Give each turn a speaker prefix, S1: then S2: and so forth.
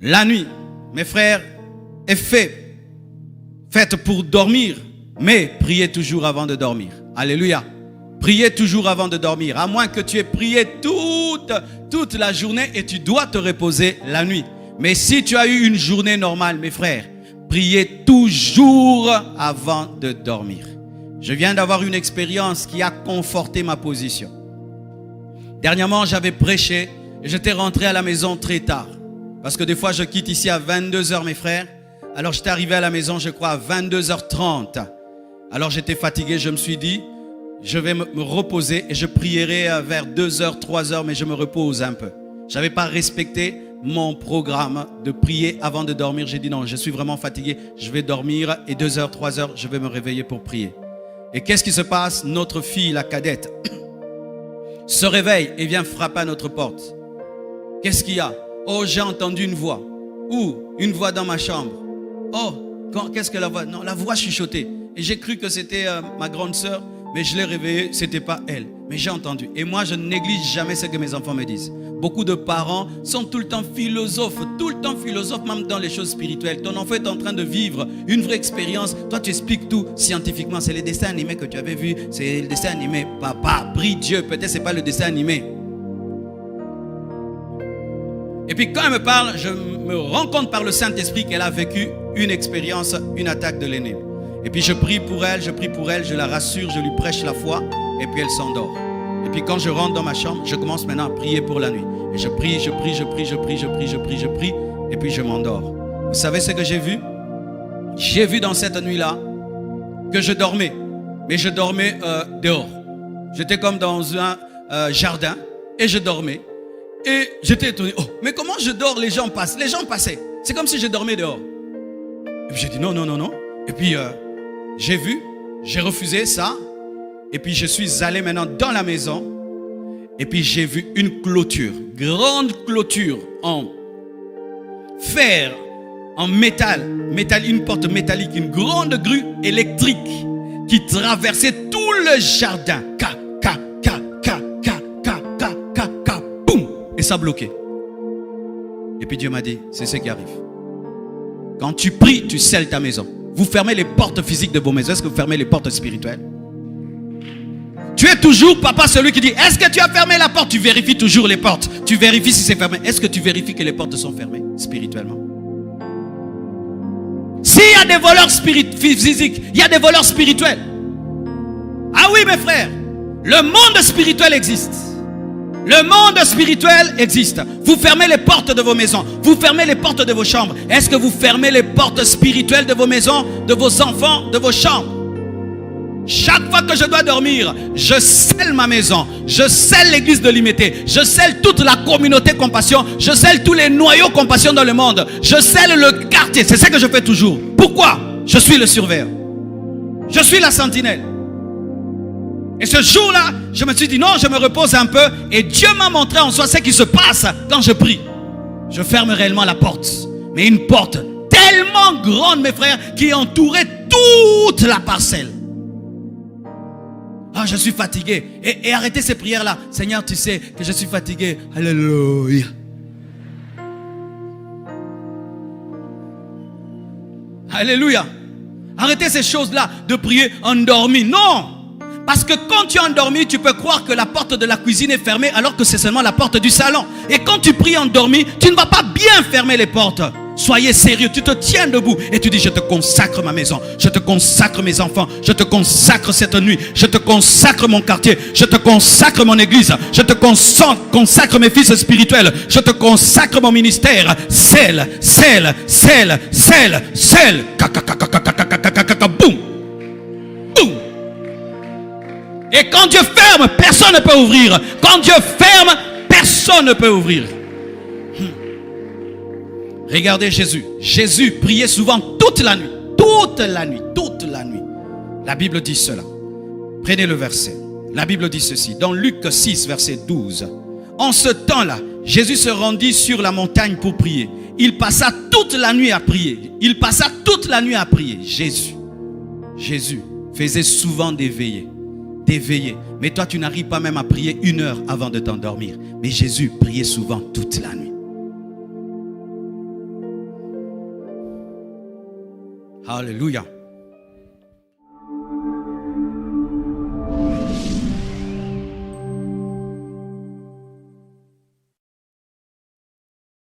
S1: La nuit, mes frères, est faite pour dormir, mais priez toujours avant de dormir. Alléluia. Priez toujours avant de dormir, à moins que tu aies prié toute la journée et tu dois te reposer la nuit. Mais si tu as eu une journée normale, mes frères, priez toujours avant de dormir. Je viens d'avoir une expérience qui a conforté ma position. Dernièrement, j'avais prêché et j'étais rentré à la maison très tard. Parce que des fois, je quitte ici à 22h, mes frères. Alors, j'étais arrivé à la maison, je crois, à 22h30. Alors, j'étais fatigué, je me suis dit, je vais me reposer et je prierai vers 2h, 3h, mais je me repose un peu. Je n'avais pas respecté mon programme de prier avant de dormir. J'ai dit non, je suis vraiment fatigué, je vais dormir et 2h, 3h, je vais me réveiller pour prier. Et qu'est-ce qui se passe? Notre fille, la cadette, se réveille et vient frapper à notre porte. Qu'est-ce qu'il y a? Oh, j'ai entendu une voix. Où? Une voix dans ma chambre. Oh, qu'est-ce que la voix? Non, la voix chuchotait. Et j'ai cru que c'était ma grande sœur, mais je l'ai réveillée, c'était pas elle. Mais j'ai entendu. Et moi, je ne néglige jamais ce que mes enfants me disent. Beaucoup de parents sont tout le temps philosophes, même dans les choses spirituelles. Ton enfant est en train de vivre une vraie expérience. Toi, tu expliques tout scientifiquement. C'est les dessins animés que tu avais vus. C'est le dessin animé. Papa, prie Dieu. Peut-être c'est pas le dessin animé. Et puis quand elle me parle, je me rends compte par le Saint-Esprit qu'elle a vécu une expérience, une attaque de l'ennemi. Et puis je prie pour elle, je la rassure, je lui prêche la foi. Et puis elle s'endort. Et puis quand je rentre dans ma chambre, je commence maintenant à prier pour la nuit. Et je prie. Et puis je m'endors. Vous savez ce que j'ai vu? J'ai vu dans cette nuit-là que je dormais. Mais je dormais dehors. J'étais comme dans un jardin. Et je dormais. Et j'étais étonné. Oh, mais comment je dors? Les gens passent. Les gens passaient. C'est comme si je dormais dehors. Et puis j'ai dit non. Et puis j'ai vu. J'ai refusé ça. Et puis je suis allé maintenant dans la maison. Et puis j'ai vu une clôture. Grande clôture en fer, en métal. Une porte métallique. Une grande grue électrique qui traversait tout le jardin. Boum! Et ça bloquait. Et puis Dieu m'a dit, c'est ce qui arrive. Quand tu pries, tu scelles ta maison. Vous fermez les portes physiques de vos maisons. Est-ce que vous fermez les portes spirituelles? Tu es toujours, papa, celui qui dit, est-ce que tu as fermé la porte? Tu vérifies toujours les portes. Tu vérifies si c'est fermé. Est-ce que tu vérifies que les portes sont fermées spirituellement? S'il y a des voleurs physiques, il y a des voleurs spirituels. Ah oui, mes frères, le monde spirituel existe. Le monde spirituel existe. Vous fermez les portes de vos maisons. Vous fermez les portes de vos chambres. Est-ce que vous fermez les portes spirituelles de vos maisons, de vos enfants, de vos chambres? Chaque fois que je dois dormir, je scelle ma maison. Je scelle l'église de l'Imité. Je scelle toute la communauté compassion. Je scelle tous les noyaux compassion dans le monde. Je scelle le quartier. C'est ça que je fais toujours. Pourquoi? Je suis le surveillant. Je suis la sentinelle. Et ce jour-là, je me suis dit non, je me repose un peu. Et Dieu m'a montré en soi ce qui se passe quand je prie. Je ferme réellement la porte. Mais une porte tellement grande, mes frères, qui entourait toute la parcelle. Ah, je suis fatigué. Et arrêtez ces prières-là. Seigneur, tu sais que je suis fatigué. Alléluia. Alléluia. Arrêtez ces choses-là de prier endormi. Non. Parce que quand tu es endormi, tu peux croire que la porte de la cuisine est fermée alors que c'est seulement la porte du salon. Et quand tu pries endormi, tu ne vas pas bien fermer les portes. Soyez sérieux, tu te tiens debout et tu dis, je te consacre ma maison, je te consacre mes enfants, je te consacre cette nuit, je te consacre mon quartier, je te consacre mon église, je te consacre mes fils spirituels, je te consacre mon ministère. Scelle. Boum. Boum. Et quand Dieu ferme, personne ne peut ouvrir. Quand Dieu ferme, personne ne peut ouvrir. Regardez Jésus. Jésus priait souvent toute la nuit. Toute la nuit. Toute la nuit. La Bible dit cela. Prenez le verset. La Bible dit ceci. Dans Luc 6, verset 12. En ce temps-là, Jésus se rendit sur la montagne pour prier. Il passa toute la nuit à prier. Il passa toute la nuit à prier. Jésus faisait souvent des veillées. Des veillées. Mais toi, tu n'arrives pas même à prier 1 heure avant de t'endormir. Mais Jésus priait souvent toute la nuit. Alléluia.